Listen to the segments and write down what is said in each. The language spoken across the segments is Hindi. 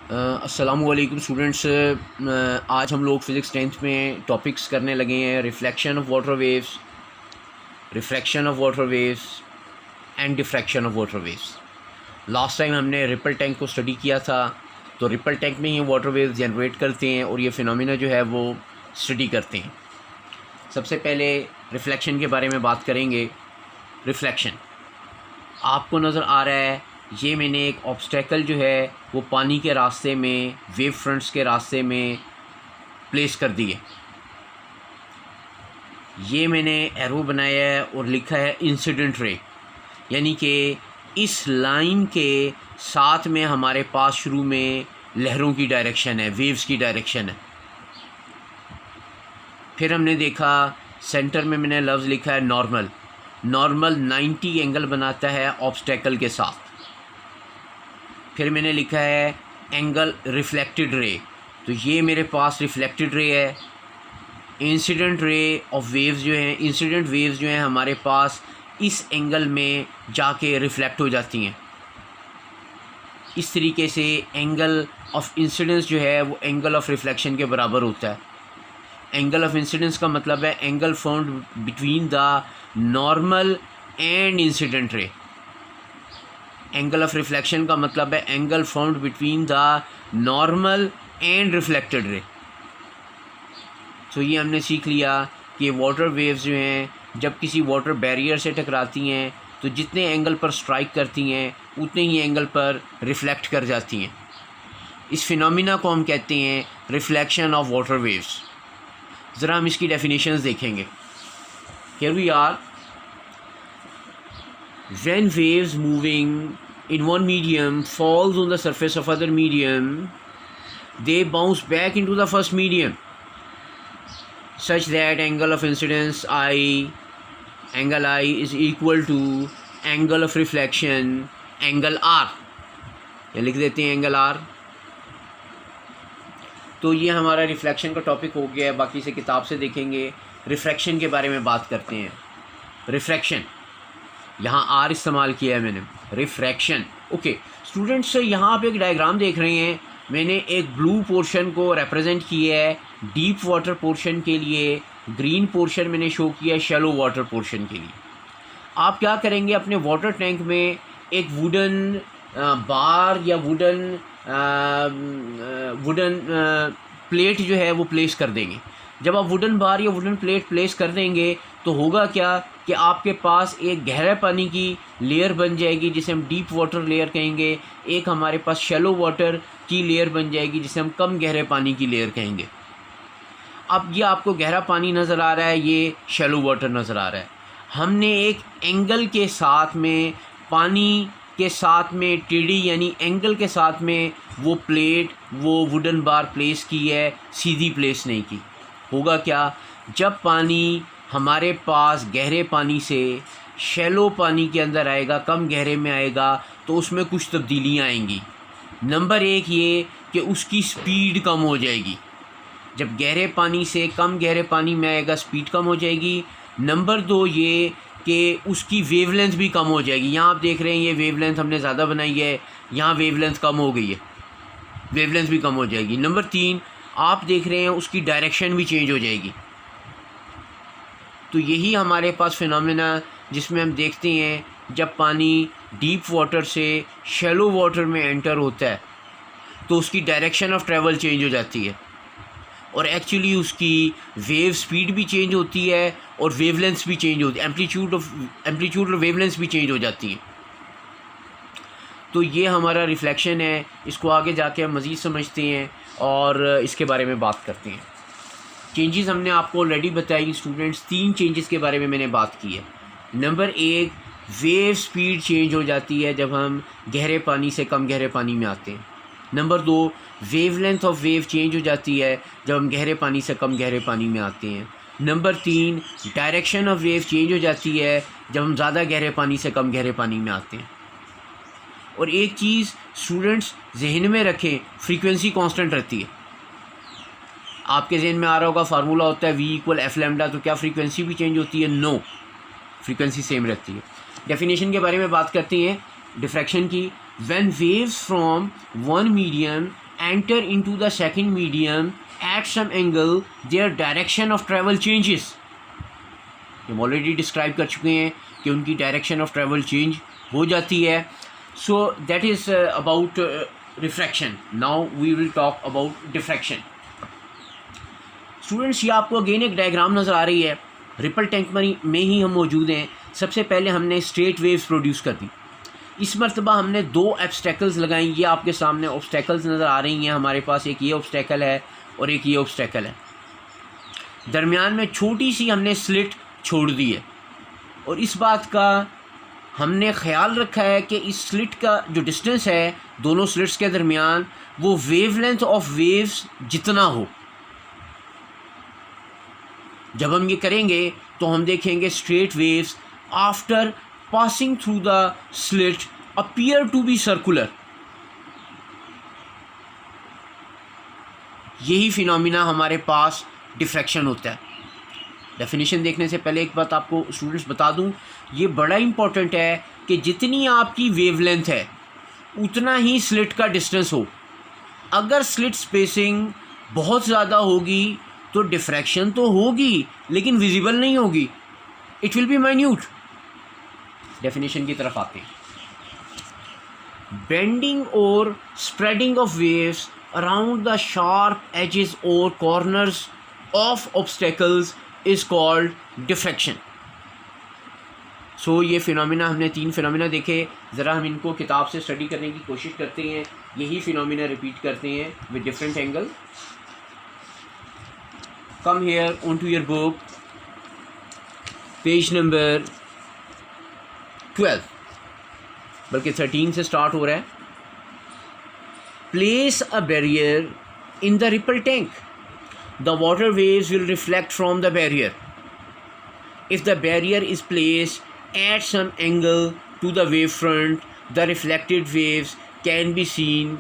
अस्सलामुअलैकुम स्टूडेंट्स। आज हम लोग फ़िज़िक्स 10th में टॉपिक्स करने लगे हैं। Reflection of water waves, refraction of water waves and diffraction of water waves. Last time हमने रिपल टैंक को स्टडी किया था, तो रिपल टैंक में ही वाटर वेव्स जनरेट करते हैं और ये फिनोमिना जो है वो स्टडी करते हैं। सबसे पहले रिफ्लेक्शन के बारे में बात करेंगे। रिफ्लेक्शन आपको नज़र आ रहा है, ये मैंने एक ऑब्स्टेकल जो है वो पानी के रास्ते में, वेव फ्रंट्स के रास्ते में प्लेस कर दी है। ये मैंने एरो बनाया है और लिखा है इंसिडेंट रे, यानी कि इस लाइन के साथ में हमारे पास शुरू में लहरों की डायरेक्शन है, वेव्स की डायरेक्शन है। फिर हमने देखा सेंटर में मैंने लफ्ज़ लिखा है नॉर्मल। नॉर्मल 90 एंगल बनाता है ऑब्स्टेकल के साथ। फिर मैंने लिखा है एंगल रिफ्लेक्टेड रे, तो ये मेरे पास रिफ्लेक्टेड रे है। इंसिडेंट रे ऑफ वेव्स जो हैं, इंसिडेंट वेव्स जो हैं हमारे पास इस एंगल में जाके रिफ्लेक्ट हो जाती हैं। इस तरीके से एंगल ऑफ इंसिडेंस जो है वो एंगल ऑफ रिफ्लेक्शन के बराबर होता है। एंगल ऑफ इंसिडेंस का मतलब है angle found between the normal and incident ray. Angle of reflection का मतलब है angle found between the normal and reflected ray. तो ये हमने सीख लिया कि वाटर वेव्स जो हैं जब किसी वाटर बैरियर से टकराती हैं तो जितने एंगल पर स्ट्राइक करती हैं उतने ही एंगल पर रिफ्लेक्ट कर जाती हैं। इस फिनोमिना को हम कहते हैं रिफ्लेक्शन ऑफ वाटर वेव्स। ज़रा हम इसकी डेफिनेशंस देखेंगे। Here we are. When waves moving in one medium falls on the surface of other medium, they bounce back into the first medium such that angle of incidence angle I is equal to angle of reflection angle R। या लिख देते हैं एंगल R। तो ये हमारा रिफ्लेक्शन का टॉपिक हो गया है। बाकी से किताब से देखेंगे। रिफ्रैक्शन के बारे में बात करते हैं। रिफ्रैक्शन, यहाँ आर इस्तेमाल किया है मैंने। रिफ्रैक्शन, ओके स्टूडेंट्स, यहाँ आप एक डायग्राम देख रहे हैं। मैंने एक ब्लू पोर्शन को रिप्रेजेंट किया है डीप वाटर पोर्शन के लिए, ग्रीन पोर्शन मैंने शो किया है शैलो वाटर पोर्शन के लिए। आप क्या करेंगे, अपने वाटर टैंक में एक वुडन बार या वुडन प्लेट जो है वो प्लेस कर देंगे। जब आप वुडन बार या वुडन प्लेट प्लेस कर देंगे तो होगा क्या कि आपके पास एक गहरे पानी की लेयर बन जाएगी जिसे हम डीप वाटर लेयर कहेंगे। एक हमारे पास शैलो वाटर की लेयर बन जाएगी जिसे हम कम गहरे पानी की लेयर कहेंगे। अब ये आपको गहरा पानी नज़र आ रहा है, ये शैलो वाटर नज़र आ रहा है। हमने एक एंगल के साथ में, पानी के साथ में टेढ़ी यानी एंगल के साथ में वो प्लेट, वो वुडन बार प्लेस की है, सीधी प्लेस नहीं की। होगा क्या, जब पानी हमारे पास गहरे पानी से शैलो पानी के अंदर आएगा, कम गहरे में आएगा, तो उसमें कुछ तब्दीलियाँ आएंगी। नंबर एक ये कि उसकी स्पीड कम हो जाएगी। जब गहरे पानी से कम गहरे पानी में आएगा स्पीड कम हो जाएगी। नंबर दो ये कि उसकी वेवलेंथ भी कम हो जाएगी। यहाँ आप देख रहे हैं ये वेवलेंथ हमने ज़्यादा बनाई है, यहाँ वेवलेंथ कम हो गई है, वेवलेंथ भी कम हो जाएगी। नंबर तीन, आप देख रहे हैं उसकी डायरेक्शन भी चेंज हो जाएगी। तो यही हमारे पास फिनोमेना जिसमें हम देखते हैं जब पानी डीप वाटर से शैलो वाटर में एंटर होता है तो उसकी डायरेक्शन ऑफ ट्रैवल चेंज हो जाती है और एक्चुअली उसकी वेव स्पीड भी चेंज होती है और वेवलेंथ भी चेंज होती है, एम्पलीट्यूड और वेवलेंथ भी चेंज हो जाती है। तो ये हमारा रिफ्लेक्शन है। इसको आगे जाके हम मज़ीद समझते हैं और इसके बारे में बात करते हैं। चेंजेस हमने आपको ऑलरेडी बताई स्टूडेंट्स। 3 चेंजेस के बारे में मैंने बात की है। नंबर 1, वेव स्पीड चेंज हो जाती है जब हम गहरे पानी से कम गहरे पानी में आते हैं। Number 2, wavelength of wave change हो जाती है जब हम गहरे पानी से कम गहरे पानी में आते हैं। Number 3, direction of wave change हो जाती है जब हम ज़्यादा गहरे पानी से कम गहरे पानी में आते हैं। और एक चीज़ स्टूडेंट्स जहन में रखें, फ्रीक्वेंसी कांस्टेंट रहती है। आपके जहन में आ रहा होगा फार्मूला होता है V = F लैम्डा, तो क्या फ्रीक्वेंसी भी चेंज होती है? नो, फ्रीक्वेंसी सेम रहती है। डेफिनेशन के बारे में बात करते हैं डिफ्रैक्शन की। When waves from one medium enter into the second medium at some angle, their direction of travel changes. हम ऑलरेडी डिस्क्राइब कर चुके हैं कि उनकी डायरेक्शन ऑफ ट्रैवल चेंज हो जाती है. So that is about refraction. Now we will talk about diffraction. Students, ये आपको अगेन एक डायग्राम नज़र आ रही है. रिपल टैंक में ही हम मौजूद हैं. सबसे पहले हमने स्ट्रेट वेव्स प्रोड्यूस कर दी. इस मरतबा हमने दो ऑब्स्टेकल्स लगाई. ये आपके सामने ऑब्स्टेकल्स नज़र आ रही हैं हमारे पास. एक ये ऑब्स्टेकल है और एक ये ऑब्स्टेकल है. दरमियान में छोटी सी हमने स्लिट छोड़ दी है और इस बात का हमने ख्याल रखा है कि इस स्लिट का जो डिस्टेंस है दोनों स्लिट्स के दरमियान वो वेवलेंथ ऑफ वेव्स जितना हो. जब हम ये करेंगे तो हम देखेंगे straight waves after passing through the slit appear to be circular. यही फिनोमिना हमारे पास डिफ्रैक्शन होता है. डेफिनेशन देखने से पहले एक बात आपको स्टूडेंट्स बता दूं, ये बड़ा इंपॉर्टेंट है कि जितनी आपकी वेवलेंथ है उतना ही स्लिट का डिस्टेंस हो. अगर स्लिट स्पेसिंग बहुत ज़्यादा होगी तो डिफ्रैक्शन तो होगी लेकिन विजिबल नहीं होगी. It will be minute. Definition की तरफ आते हैं. बेंडिंग और spreading of waves around the sharp edges और corners of obstacles is called diffraction. So ये फिनोमिना हमने 3 फिनोमिना देखे. ज़रा हम इनको किताब से स्टडी करने की कोशिश करते हैं. यही फिनोमिना रिपीट करते हैं with different angle. Come here on to your book, page number 12, बल्कि 13 से स्टार्ट हो रहा है. Place a barrier in the ripple tank. The water waves will reflect from the barrier. If the barrier is placed at some angle to the wavefront, the reflected waves can be seen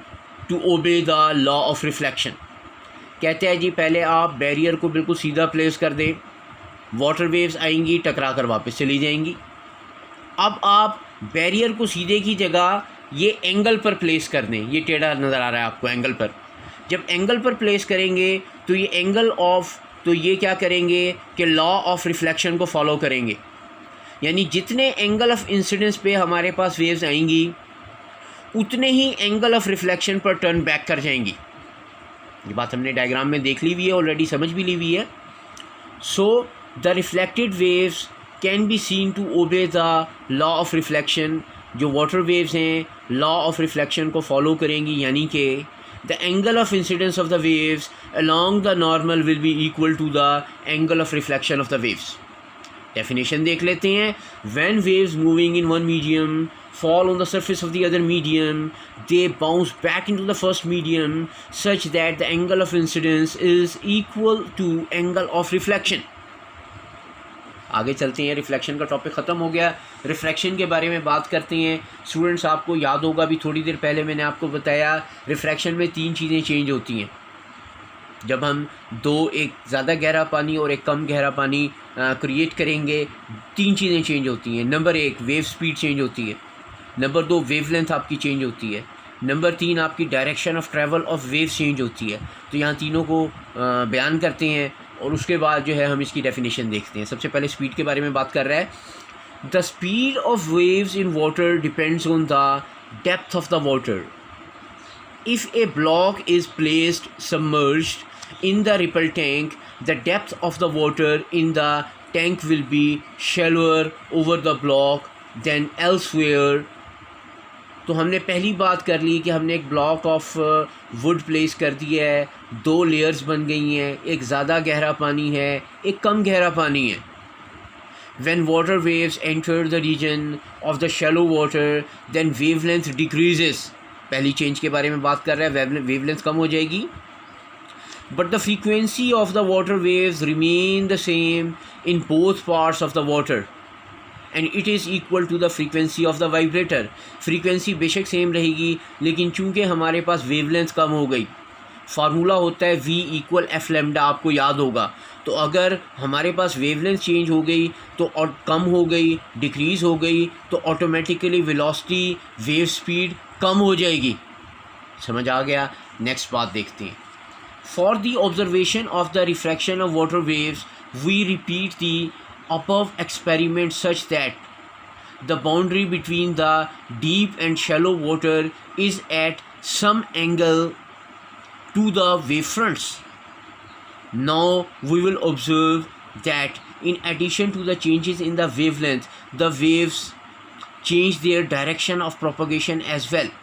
to obey the law of reflection. कहते हैं जी पहले आप बैरियर को बिल्कुल सीधा प्लेस कर दें, वाटर वेव्स आएंगी टकरा कर वापस चली जाएंगी. अब आप बैरियर को सीधे की जगह ये एंगल पर प्लेस कर दें. ये टेढ़ा नज़र आ रहा है आपको एंगल पर. जब एंगल पर प्लेस करेंगे तो ये एंगल ऑफ तो ये क्या करेंगे कि लॉ ऑफ रिफ्लेक्शन को फॉलो करेंगे. यानी जितने एंगल ऑफ इंसिडेंस पे हमारे पास वेव्स आएंगी उतने ही एंगल ऑफ रिफ्लेक्शन पर टर्न बैक कर जाएंगी. ये बात हमने डायग्राम में देख ली हुई है, ऑलरेडी समझ भी ली हुई है. So the reflected waves can be seen to obey the law of reflection. जो वाटर वेव्स हैं लॉ ऑफ रिफ्लेक्शन को फॉलो करेंगी, यानी कि the angle of incidence of the waves along the normal will be equal to the angle of reflection of the waves. Definition देख लेते हैं. When waves moving in one medium fall on the surface of the other medium, they bounce back into the first medium such that the angle of incidence is equal to angle of reflection. आगे चलते हैं. रिफ्लेक्शन का टॉपिक ख़त्म हो गया. रिफ्रैक्शन के बारे में बात करते हैं. स्टूडेंट्स, आपको याद होगा अभी थोड़ी देर पहले मैंने आपको बताया रिफ्रैक्शन में 3 चीज़ें चेंज होती हैं. जब हम एक ज़्यादा गहरा पानी और एक कम गहरा पानी क्रिएट करेंगे, 3 चीज़ें चेंज होती हैं. नंबर 1 वेव स्पीड चेंज होती है. नंबर 2 वेवलेंथ आपकी चेंज होती है. नंबर 3 आपकी direction of travel of wave change होती है. तो यहाँ तीनों को बयान करते हैं और उसके बाद जो है हम इसकी डेफिनेशन देखते हैं. सबसे पहले स्पीड के बारे में बात कर रहा है. The speed of waves in water depends on the depth of the water. If a block is placed submerged in the ripple tank, the depth of the water in the tank will be shallower over the block than elsewhere. तो हमने पहली बात कर ली कि हमने एक ब्लॉक ऑफ वुड प्लेस कर दिया है. 2 लेयर्स बन गई हैं. एक ज़्यादा गहरा पानी है, एक कम गहरा पानी है. When water waves enter the region of the shallow water, then wavelength decreases. पहली चेंज के बारे में बात कर रहा है. वेवलेंथ कम हो जाएगी. But the frequency of the water waves remain the same in both parts of the water. And it is equal to the frequency of the vibrator. Frequency बेशक सेम रहेगी लेकिन चूंकि हमारे पास वेवलेंथ कम हो गई, फार्मूला होता है V = F लैम्डा, आपको याद होगा. तो अगर हमारे पास वेवलेंथ चेंज हो गई तो और कम हो गई, डिक्रीज़ हो गई, तो ऑटोमेटिकली वेलोसिटी वेव स्पीड कम हो जाएगी. समझ आ गया। नेक्स्ट बात देखते हैं। For the observation of the refraction of water waves we repeat the above experiment such that the boundary between the deep and shallow water is at some angle to the wavefronts. Now we will observe that in addition to the changes in the wavelength, the waves change their direction of propagation as well.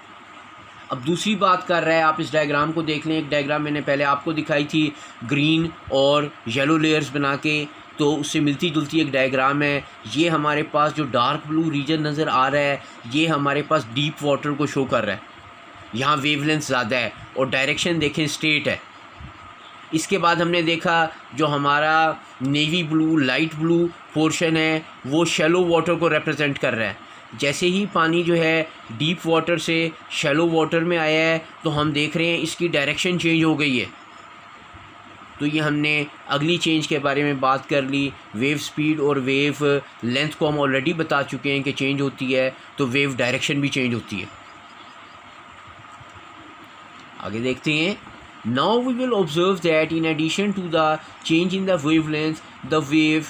अब दूसरी बात कर रहा है, आप इस डायग्राम को देख लें। एक डायग्राम मैंने पहले आपको दिखाई थी ग्रीन और येलो लेयर्स बना के, तो उससे मिलती जुलती एक डायग्राम है। ये हमारे पास जो डार्क ब्लू रीजन नज़र आ रहा है, ये हमारे पास डीप वाटर को शो कर रहा है। यहाँ वेवलेंथ ज़्यादा है और डायरेक्शन देखें स्ट्रेट है। इसके बाद हमने देखा जो हमारा navy blue light blue portion है वो शैलो वाटर को रिप्रेजेंट कर रहा है। जैसे ही पानी जो है डीप वाटर से शैलो वाटर में आया है तो हम देख रहे हैं इसकी डायरेक्शन चेंज हो गई है। तो ये हमने अगली चेंज के बारे में बात कर ली। वेव स्पीड और वेव लेंथ को हम ऑलरेडी बता चुके हैं कि चेंज होती है, तो वेव डायरेक्शन भी चेंज होती है। आगे देखते हैं। Now we will observe that in addition to the change in the wave length the wave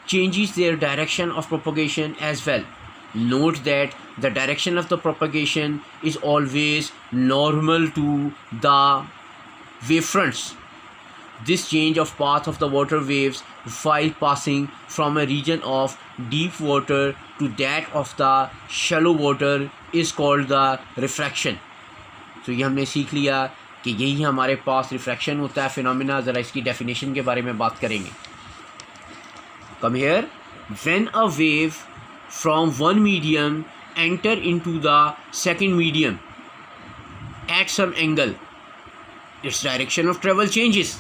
changes their direction of propagation as well. Note that the direction of the propagation is always normal to the wavefronts. This change of path of the water waves while passing from a region of deep water to that of the shallow water is called the refraction. तो ये हमने सीख लिया कि यही हमारे पास रिफ्रैक्शन होता है फिनोमिना। ज़रा इसकी डेफिनेशन के बारे में बात करेंगे। Come here. When a wave from one medium enter into the second medium at some angle, its direction of travel changes.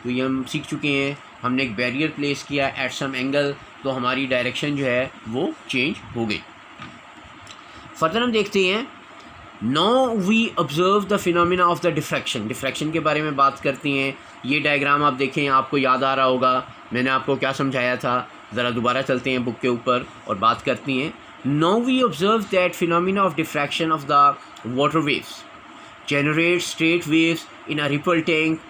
तो ये हम सीख चुके हैं। हमने एक बैरियर प्लेस किया एट सम एंगल, तो हमारी डायरेक्शन जो है वो चेंज हो गई। फर्दर हम देखते हैं। Now we observe the phenomena of the diffraction. Diffraction के बारे में बात करते हैं। ये डायग्राम आप देखें, आपको याद आ रहा होगा मैंने आपको क्या समझाया था। ज़रा दोबारा चलते हैं बुक के ऊपर और बात करती हैं। Now we observe that phenomena of diffraction of the water waves generate straight waves in a ripple tank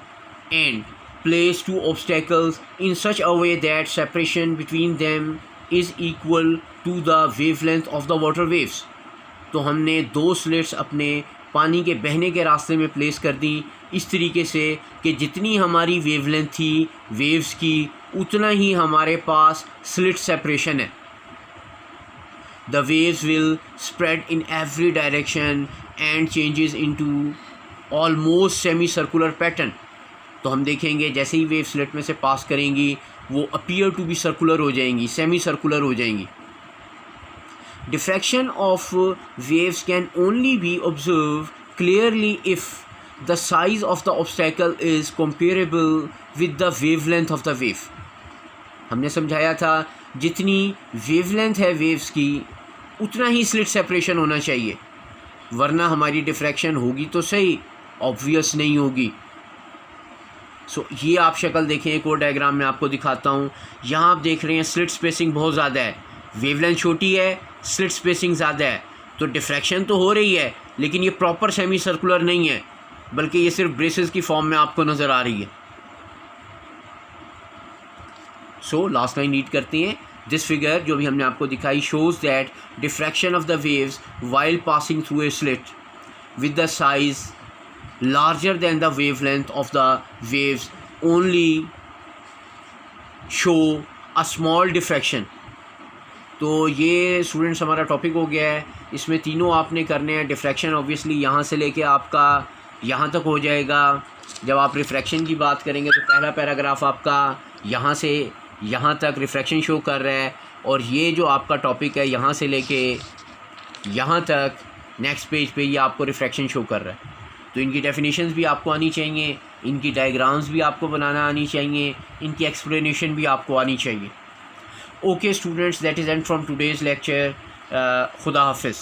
and place two obstacles in such a way that separation between them is equal to the wavelength of the water waves. तो हमने दो स्लिट्स अपने पानी के बहने के रास्ते में प्लेस कर दी इस तरीके से कि जितनी हमारी वेवलेंथ थी वेव्स की उतना ही हमारे पास स्लिट सेपरेशन है। The waves will spread in every direction and changes into almost semicircular pattern. तो हम देखेंगे जैसे ही वेव स्लिट में से पास करेंगी वो अपीयर टू बी सर्कुलर हो जाएंगी, सेमी सर्कुलर हो जाएंगी। Diffraction of waves can only B observe clearly if the size of the obstacle is comparable with the wavelength of the wave. हमने समझाया था जितनी वेवलेंथ है वेव्स की उतना ही स्लिट सेपरेशन होना चाहिए, वरना हमारी डिफ्रैक्शन होगी तो सही, ऑब्वियस नहीं होगी। सो ये आप शक्ल देखें, एक और डायग्राम में आपको दिखाता हूँ। यहाँ आप देख रहे हैं स्लिट स्पेसिंग बहुत ज़्यादा है, वेवलेंथ छोटी है, स्लिट स्पेसिंग ज़्यादा है, तो डिफ्रैक्शन तो हो रही है लेकिन ये प्रॉपर सेमी सर्कुलर नहीं है, बल्कि ये सिर्फ ब्रेसेस की फॉर्म में आपको नज़र आ रही है। सो लास्ट लाइन रीड करते हैं। दिस फिगर जो भी हमने आपको दिखाई shows that diffraction of the waves while passing through a slit with the size larger than the wavelength of the waves only show a small diffraction. तो ये स्टूडेंट्स हमारा टॉपिक हो गया है। इसमें तीनों आपने करने हैं। डिफ्रैक्शन ऑब्वियसली यहाँ से लेके आपका यहाँ तक हो जाएगा। जब आप रिफ्रैक्शन की बात करेंगे तो पहला पैराग्राफ आपका यहाँ से यहाँ तक रिफ्रैक्शन शो कर रहा है, और ये जो आपका टॉपिक है यहाँ से लेके यहाँ तक नेक्स्ट पेज पे ये आपको रिफ्रैक्शन शो कर रहा है। तो इनकी डेफिनेशंस भी आपको आनी चाहिए, इनकी डायग्राम्स भी आपको बनाना आनी चाहिए, इनकी एक्सप्लेनेशन भी आपको आनी चाहिए। Okay students, that is and from today's lecture. खुदा हाफिज़।